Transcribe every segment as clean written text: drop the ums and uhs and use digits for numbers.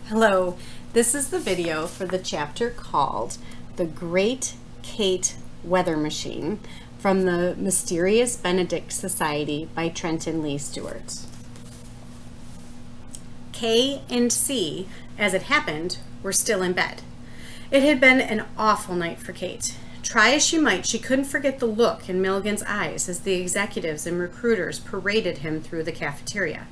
Hello, this is the video for the chapter called The Great Kate Weather Machine from the Mysterious Benedict Society by Trenton Lee Stewart. K and C, as it happened, were still in bed. It had been an awful night for Kate. Try as she might, she couldn't forget the look in Milligan's eyes as the executives and recruiters paraded him through the cafeteria.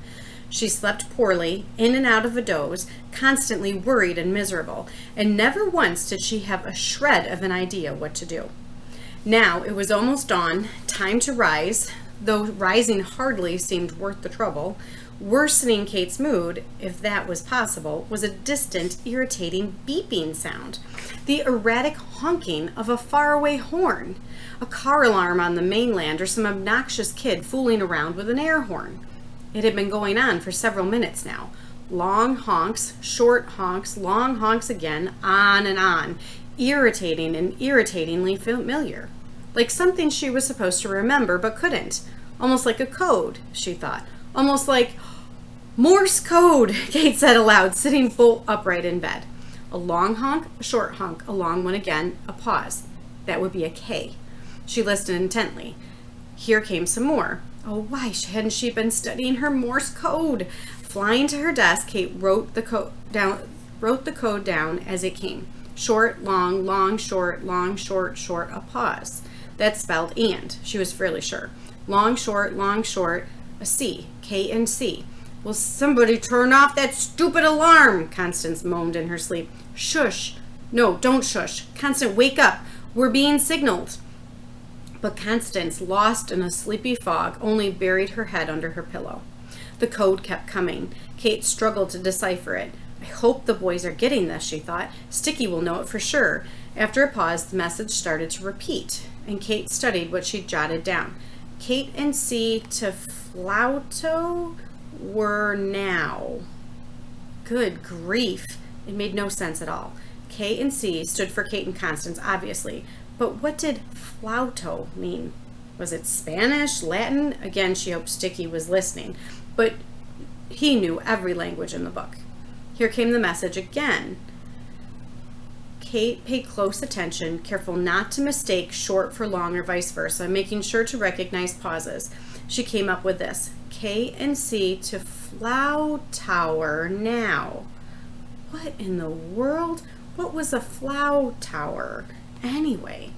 She slept poorly, in and out of a doze, constantly worried and miserable, and never once did she have a shred of an idea what to do. Now it was almost dawn, time to rise, though rising hardly seemed worth the trouble. Worsening Kate's mood, if that was possible, was a distant, irritating beeping sound, the erratic honking of a faraway horn, a car alarm on the mainland, or some obnoxious kid fooling around with an air horn. It had been going on for several minutes now. Long honks, short honks, long honks again, on and on, irritating and irritatingly familiar. Like something she was supposed to remember but couldn't. Almost like a code, she thought. Almost like Morse code, Kate said aloud, sitting bolt upright in bed. A long honk, a short honk, a long one again, a pause. That would be a K. She listened intently. Here came some more. Oh, why hadn't she been studying her Morse code? Flying to her desk, Kate wrote the code down as it came. Short, long, short, short, a pause. That spelled and, she was fairly sure. Long, short, a C, K and C. Will somebody turn off that stupid alarm? Constance moaned in her sleep. Shush. No, don't shush. Constance, wake up. We're being signaled. But Constance, lost in a sleepy fog, only buried her head under her pillow. The code kept coming. Kate struggled to decipher it. I hope the boys are getting this, she thought. Sticky will know it for sure. After a pause, the message started to repeat, and Kate studied what she'd jotted down. Kate and C to Flauto were now. Good grief. It made no sense at all. K and C stood for Kate and Constance, obviously. But what did flauto mean? Was it Spanish, Latin? Again, she hoped Sticky was listening, but he knew every language in the book. Here came the message again. Kate paid close attention, careful not to mistake short for long or vice versa, making sure to recognize pauses. She came up with this. K and C to Flow Tower now. What in the world? What was a Flow Tower? Anyway,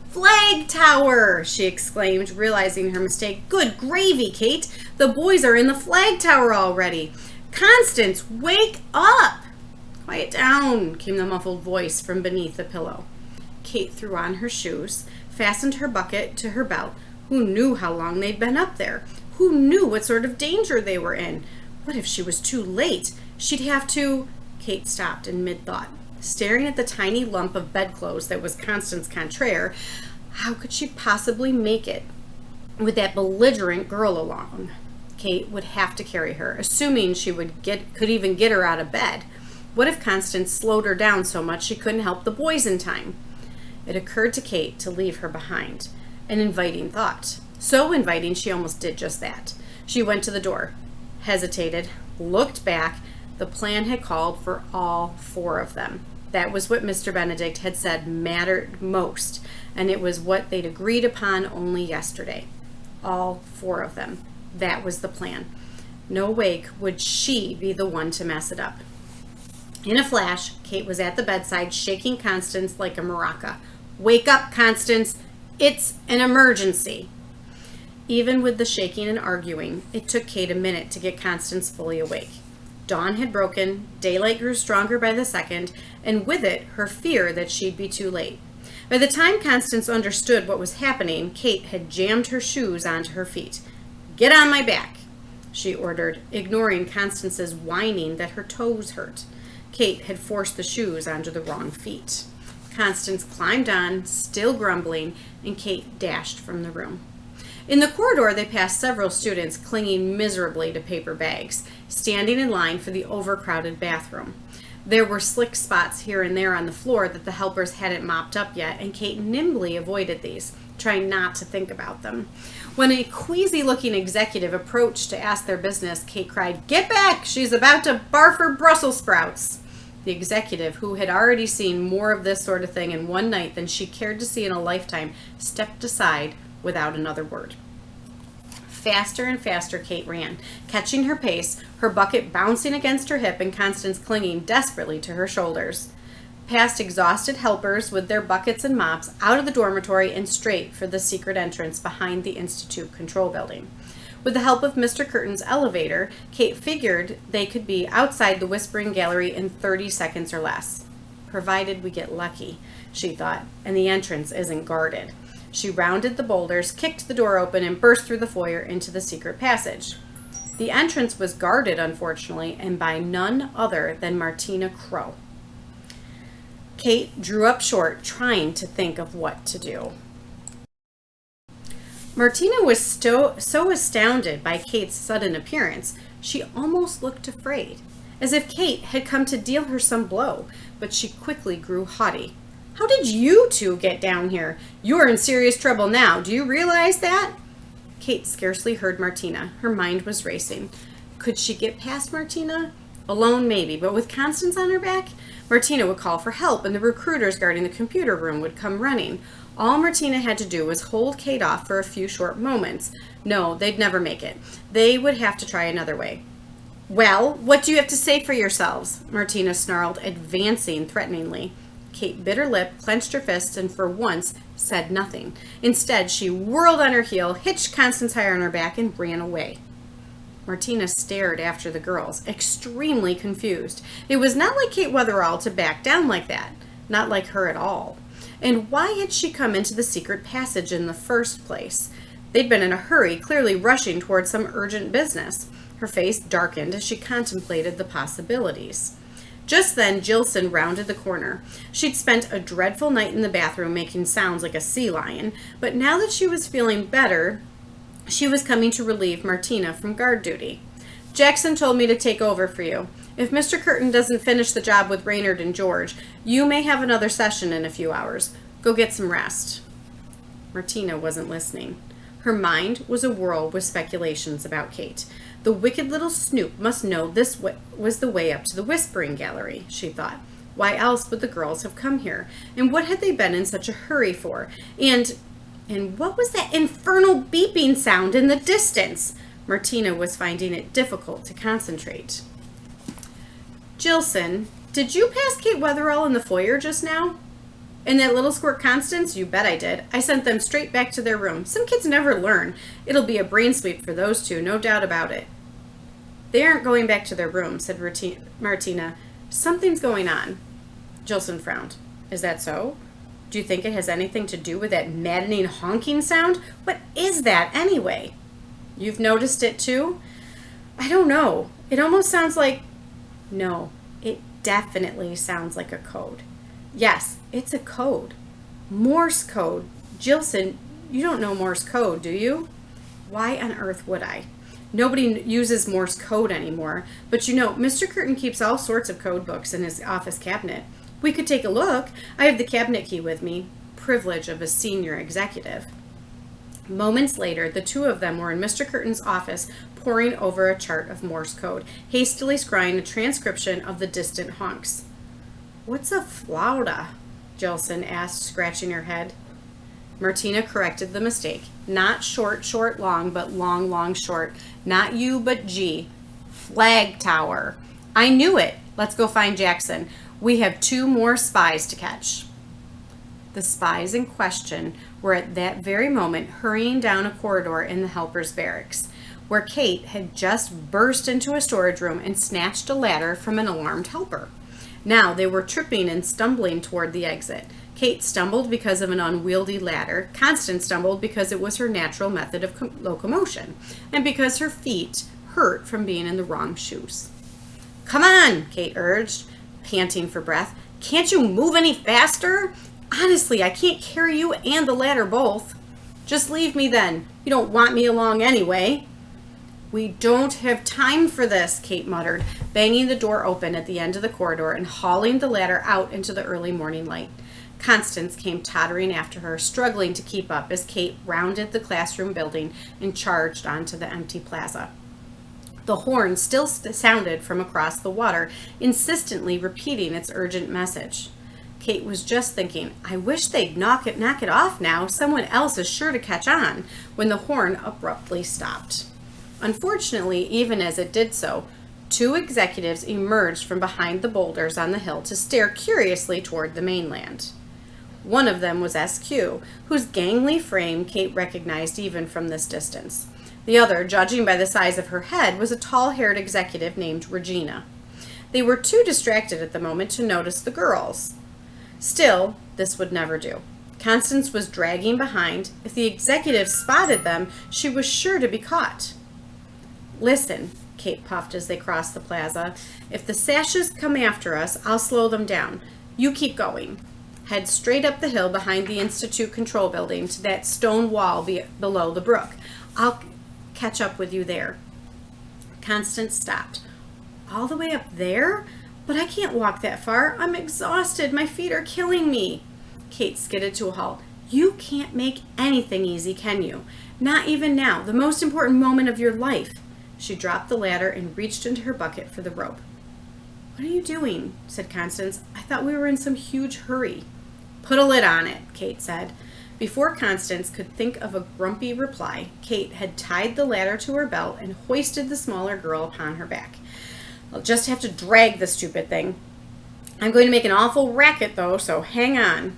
Flag Tower, she exclaimed, realizing her mistake. Good gravy, Kate. The boys are in the Flag Tower already. Constance, wake up. Quiet down, came the muffled voice from beneath the pillow. Kate threw on her shoes, fastened her bucket to her belt. Who knew how long they'd been up there? Who knew what sort of danger they were in? What if she was too late? She'd have to... Kate stopped in mid-thought. Staring at the tiny lump of bedclothes that was Constance Contraire, how could she possibly make it with that belligerent girl along? Kate would have to carry her, assuming she could even get her out of bed. What if Constance slowed her down so much she couldn't help the boys in time? It occurred to Kate to leave her behind. An inviting thought. So inviting she almost did just that. She went to the door, hesitated, looked back. The plan had called for all four of them. That was what Mr. Benedict had said mattered most, and it was what they'd agreed upon only yesterday. All four of them. That was the plan. No way would she be the one to mess it up. In a flash, Kate was at the bedside, shaking Constance like a maraca. Wake up, Constance! It's an emergency! Even with the shaking and arguing, it took Kate a minute to get Constance fully awake. Dawn had broken, daylight grew stronger by the second, and with it, her fear that she'd be too late. By the time Constance understood what was happening, Kate had jammed her shoes onto her feet. Get on my back, she ordered, ignoring Constance's whining that her toes hurt. Kate had forced the shoes onto the wrong feet. Constance climbed on, still grumbling, and Kate dashed from the room. In the corridor, they passed several students clinging miserably to paper bags, standing in line for the overcrowded bathroom. There were slick spots here and there on the floor that the helpers hadn't mopped up yet, and Kate nimbly avoided these. trying not to think about them. When a queasy-looking executive approached to ask their business, Kate cried, "Get back! She's about to barf her Brussels sprouts." The executive, who had already seen more of this sort of thing in one night than she cared to see in a lifetime, stepped aside without another word. Faster and faster Kate ran, catching her pace, her bucket bouncing against her hip and Constance clinging desperately to her shoulders. Past exhausted helpers with their buckets and mops, out of the dormitory and straight for the secret entrance behind the Institute Control Building. With the help of Mr. Curtin's elevator, Kate figured they could be outside the Whispering Gallery in 30 seconds or less. Provided we get lucky, she thought, and the entrance isn't guarded. She rounded the boulders, kicked the door open, and burst through the foyer into the secret passage. The entrance was guarded, unfortunately, and by none other than Martina Crowe. Kate drew up short, trying to think of what to do. Martina was so astounded by Kate's sudden appearance, she almost looked afraid, as if Kate had come to deal her some blow, but she quickly grew haughty. "How did you two get down here? You are in serious trouble now. Do you realize that?" Kate scarcely heard Martina. Her mind was racing. Could she get past Martina? Alone, maybe, but with Constance on her back? Martina would call for help, and the recruiters guarding the computer room would come running. All Martina had to do was hold Kate off for a few short moments. No, they'd never make it. They would have to try another way. "Well, what do you have to say for yourselves?" Martina snarled, advancing threateningly. Kate bit her lip, clenched her fists, and for once said nothing. Instead, she whirled on her heel, hitched Constance higher on her back, and ran away. Martina stared after the girls, extremely confused. It was not like Kate Wetherall to back down like that. Not like her at all. And why had she come into the secret passage in the first place? They'd been in a hurry, clearly rushing towards some urgent business. Her face darkened as she contemplated the possibilities. Just then, Jillson rounded the corner. She'd spent a dreadful night in the bathroom making sounds like a sea lion, but now that she was feeling better, she was coming to relieve Martina from guard duty. "Jackson told me to take over for you. If Mr. Curtin doesn't finish the job with Raynard and George, you may have another session in a few hours. Go get some rest." Martina wasn't listening. Her mind was awhirl with speculations about Kate. The wicked little snoop must know this was the way up to the Whispering Gallery, she thought. Why else would the girls have come here? And what had they been in such a hurry for? And what was that infernal beeping sound in the distance? Martina was finding it difficult to concentrate. "Jillson, did you pass Kate Wetherall in the foyer just now?" "And that little squirt Constance? You bet I did. I sent them straight back to their room. Some kids never learn. It'll be a brain sweep for those two, no doubt about it." "They aren't going back to their room," said Martina. "Something's going on." Jillson frowned. "Is that so? Do you think it has anything to do with that maddening honking sound? What is that, anyway?" "You've noticed it, too?" "I don't know. It almost sounds like..." "No, it definitely sounds like a code." "Yes, it's a code. Morse code. Jillson, you don't know Morse code, do you?" "Why on earth would I? Nobody uses Morse code anymore. But you know, Mr. Curtin keeps all sorts of code books in his office cabinet. We could take a look. I have the cabinet key with me. Privilege of a senior executive." Moments later, the two of them were in Mr. Curtin's office, poring over a chart of Morse code, hastily scrying a transcription of the distant honks. "What's a flauta?" Jillson asked, scratching her head. Martina corrected the mistake. "Not short, short, long, but long, long, short. Not U, but G. Flag tower. I knew it. Let's go find Jackson. We have 2 more spies to catch." The spies in question were at that very moment hurrying down a corridor in the helpers' barracks, where Kate had just burst into a storage room and snatched a ladder from an alarmed helper. Now they were tripping and stumbling toward the exit. Kate stumbled because of an unwieldy ladder. Constance stumbled because it was her natural method of locomotion, and because her feet hurt from being in the wrong shoes. "Come on," Kate urged, panting for breath. "Can't you move any faster? Honestly, I can't carry you and the ladder both." "Just leave me then. You don't want me along anyway." "We don't have time for this," Kate muttered, banging the door open at the end of the corridor and hauling the ladder out into the early morning light. Constance came tottering after her, struggling to keep up as Kate rounded the classroom building and charged onto the empty plaza. The horn still sounded from across the water, insistently repeating its urgent message. Kate was just thinking, I wish they'd knock it off now. Someone else is sure to catch on, when the horn abruptly stopped. Unfortunately, even as it did so, two executives emerged from behind the boulders on the hill to stare curiously toward the mainland. One of them was SQ, whose gangly frame Kate recognized even from this distance. The other, judging by the size of her head, was a tall-haired executive named Regina. They were too distracted at the moment to notice the girls. Still, this would never do. Constance was dragging behind. If the executive spotted them, she was sure to be caught. Listen, Kate puffed as they crossed the plaza. If the sashes come after us, I'll slow them down. You keep going. Head straight up the hill behind the Institute Control Building to that stone wall below the brook. I'll catch up with you there. Constance stopped. All the way up there? But I can't walk that far. I'm exhausted. My feet are killing me. Kate skidded to a halt. You can't make anything easy, can you? Not even now, the most important moment of your life. She dropped the ladder and reached into her bucket for the rope. What are you doing? Said Constance. I thought we were in some huge hurry. Put a lid on it, Kate said. Before Constance could think of a grumpy reply, Kate had tied the ladder to her belt and hoisted the smaller girl upon her back. I'll just have to drag the stupid thing. I'm going to make an awful racket, though, so hang on.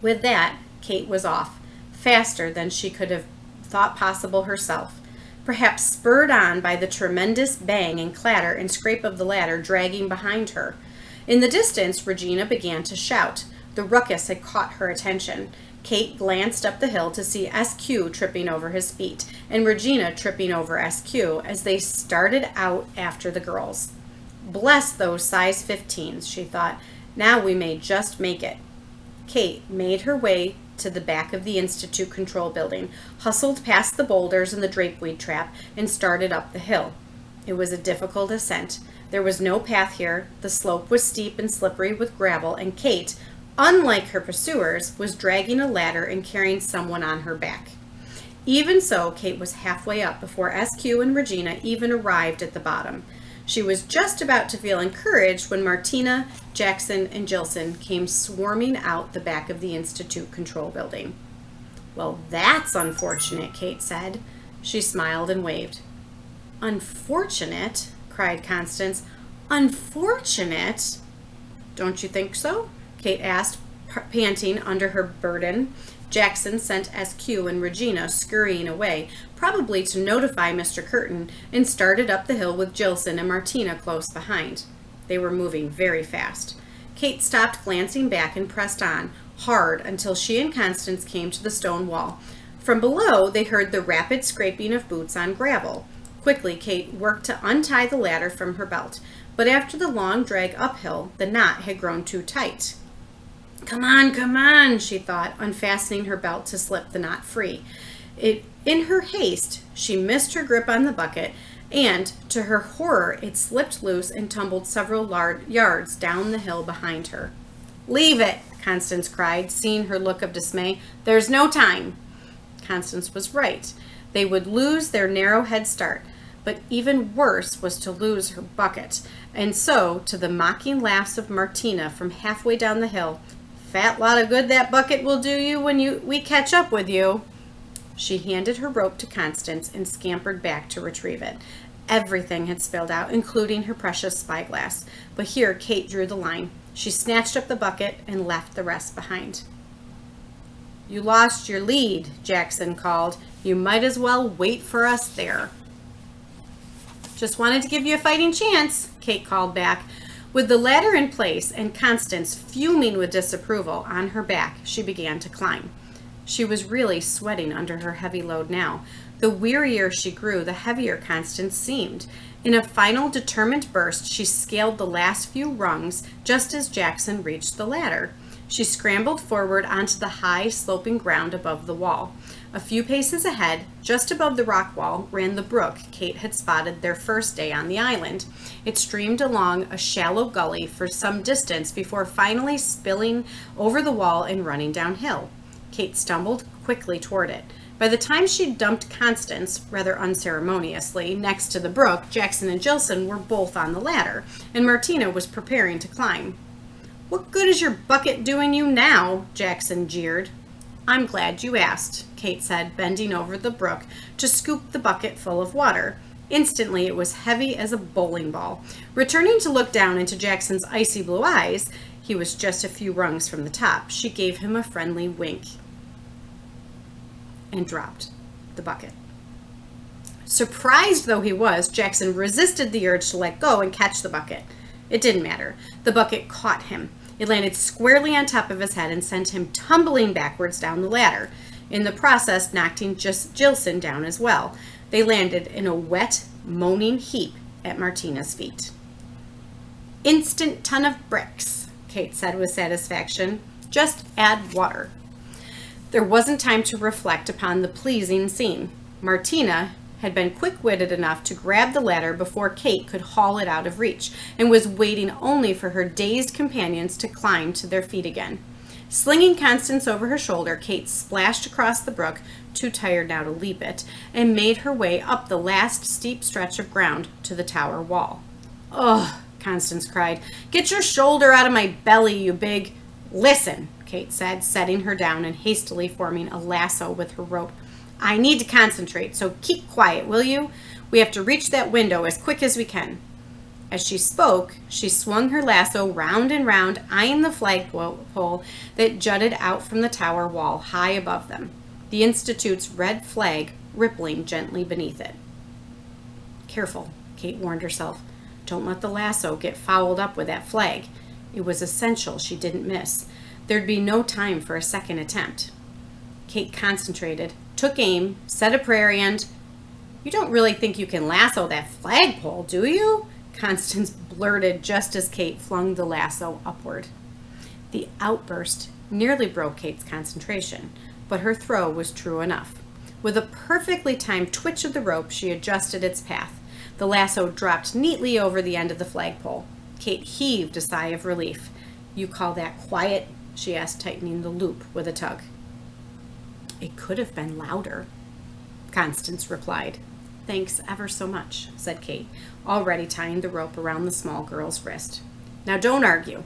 With that, Kate was off, faster than she could have thought possible herself, perhaps spurred on by the tremendous bang and clatter and scrape of the ladder dragging behind her. In the distance, Regina began to shout. The ruckus had caught her attention. Kate glanced up the hill to see SQ tripping over his feet and Regina tripping over SQ as they started out after the girls. Bless those size 15s, she thought. Now we may just make it. Kate made her way to the back of the Institute Control Building, hustled past the boulders and the drapeweed trap, and started up the hill. It was a difficult ascent. There was no path here. The slope was steep and slippery with gravel, and Kate, unlike her pursuers, was dragging a ladder and carrying someone on her back. Even so, Kate was halfway up before SQ and Regina even arrived at the bottom. She was just about to feel encouraged when Martina, Jackson, and Jilson came swarming out the back of the Institute Control Building. Well, that's unfortunate, Kate said. She smiled and waved. Unfortunate? Cried Constance. Unfortunate? Don't you think so? Kate asked, panting under her burden. Jackson sent SQ and Regina scurrying away, probably to notify Mr. Curtin, and started up the hill with Jilson and Martina close behind. They were moving very fast. Kate stopped glancing back and pressed on, hard, until she and Constance came to the stone wall. From below, they heard the rapid scraping of boots on gravel. Quickly, Kate worked to untie the ladder from her belt, but after the long drag uphill, the knot had grown too tight. Come on, she thought, unfastening her belt to slip the knot free. In her haste, she missed her grip on the bucket, and, to her horror, it slipped loose and tumbled several yards down the hill behind her. Leave it, Constance cried, seeing her look of dismay. There's no time. Constance was right. They would lose their narrow head start, but even worse was to lose her bucket, and so, to the mocking laughs of Martina from halfway down the hill, fat lot of good that bucket will do you when we catch up with you. She handed her rope to Constance and scampered back to retrieve it. Everything had spilled out, including her precious spyglass, but here Kate drew the line. She snatched up the bucket and left the rest behind. You lost your lead, Jackson called. You might as well wait for us there. Just wanted to give you a fighting chance, Kate called back. With the ladder in place and Constance fuming with disapproval on her back, she began to climb. She was really sweating under her heavy load now. The wearier she grew, the heavier Constance seemed. In a final determined burst, she scaled the last few rungs just as Jackson reached the ladder. She scrambled forward onto the high, sloping ground above the wall. A few paces ahead, just above the rock wall, ran the brook Kate had spotted their first day on the island. It streamed along a shallow gully for some distance before finally spilling over the wall and running downhill. Kate stumbled quickly toward it. By the time she dumped Constance, rather unceremoniously, next to the brook, Jackson and Jilson were both on the ladder, and Martina was preparing to climb. "What good is your bucket doing you now?" Jackson jeered. "I'm glad you asked," Kate said, bending over the brook to scoop the bucket full of water. Instantly, it was heavy as a bowling ball. Returning to look down into Jackson's icy blue eyes, he was just a few rungs from the top. She gave him a friendly wink and dropped the bucket. Surprised though he was, Jackson resisted the urge to let go and catch the bucket. It didn't matter. The bucket caught him. It landed squarely on top of his head and sent him tumbling backwards down the ladder, in the process knocking Jilson down as well. They landed in a wet, moaning heap at Martina's feet. "Instant ton of bricks," Kate said with satisfaction. "Just add water." There wasn't time to reflect upon the pleasing scene. Martina had been quick-witted enough to grab the ladder before Kate could haul it out of reach, and was waiting only for her dazed companions to climb to their feet again. Slinging Constance over her shoulder, Kate splashed across the brook, too tired now to leap it, and made her way up the last steep stretch of ground to the tower wall. "Ugh," Constance cried. "Get your shoulder out of my belly, you big—" "Listen," Kate said, setting her down and hastily forming a lasso with her rope. "I need to concentrate, so keep quiet, will you? We have to reach that window as quick as we can." As she spoke, she swung her lasso round and round, eyeing the flagpole that jutted out from the tower wall high above them, the Institute's red flag rippling gently beneath it. "Careful," Kate warned herself. "Don't let the lasso get fouled up with that flag." It was essential she didn't miss. There'd be no time for a second attempt. Kate concentrated, took aim, said a prayer, and— "You don't really think you can lasso that flagpole, do you?" Constance blurted just as Kate flung the lasso upward. The outburst nearly broke Kate's concentration, but her throw was true enough. With a perfectly timed twitch of the rope, she adjusted its path. The lasso dropped neatly over the end of the flagpole. Kate heaved a sigh of relief. "You call that quiet?" she asked, tightening the loop with a tug. "It could have been louder," Constance replied. "Thanks ever so much," said Kate, already tying the rope around the small girl's wrist. "Now don't argue.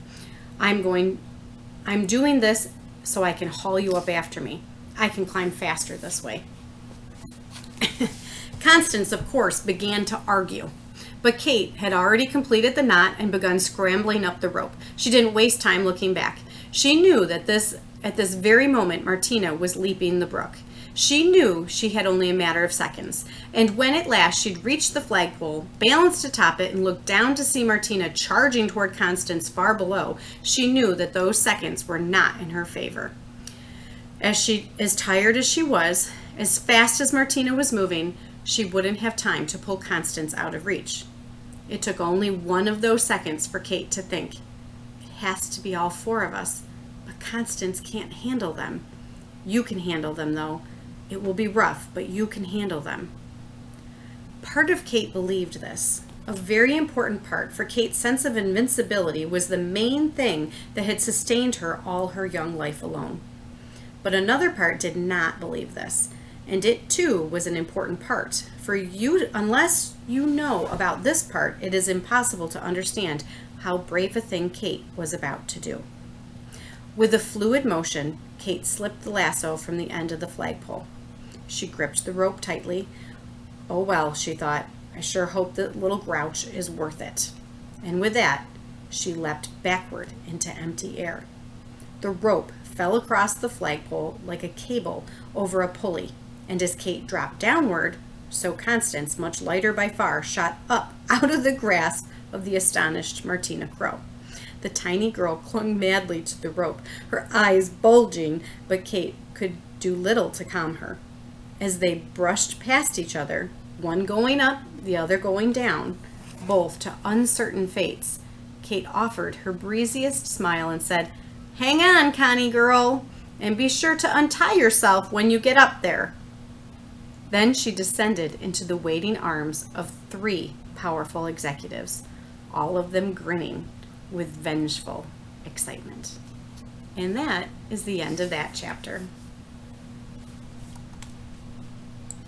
I'm doing this so I can haul you up after me. I can climb faster this way." Constance, of course, began to argue, but Kate had already completed the knot and begun scrambling up the rope. She didn't waste time looking back. She knew that at this very moment Martina was leaping the brook. She knew she had only a matter of seconds, and when at last she'd reached the flagpole, balanced atop it, and looked down to see Martina charging toward Constance far below, she knew that those seconds were not in her favor. As tired as she was, as fast as Martina was moving, she wouldn't have time to pull Constance out of reach. It took only one of those seconds for Kate to think, "It has to be all four of us, but Constance can't handle them. You can handle them, though. It will be rough, but you can handle them." Part of Kate believed this. A very important part, for Kate's sense of invincibility was the main thing that had sustained her all her young life alone. But another part did not believe this, and it too was an important part. For you, unless you know about this part, it is impossible to understand how brave a thing Kate was about to do. With a fluid motion, Kate slipped the lasso from the end of the flagpole. She gripped the rope tightly. "Oh well," she thought, "I sure hope that little grouch is worth it." And with that, she leapt backward into empty air. The rope fell across the flagpole like a cable over a pulley, and as Kate dropped downward, so Constance, much lighter by far, shot up out of the grasp of the astonished Martina Crowe. The tiny girl clung madly to the rope, her eyes bulging, but Kate could do little to calm her. As they brushed past each other, one going up, the other going down, both to uncertain fates, Kate offered her breeziest smile and said, "Hang on, Connie girl, and be sure to untie yourself when you get up there. Then she descended into the waiting arms of 3 powerful executives, all of them grinning with vengeful excitement. And that is the end of that chapter.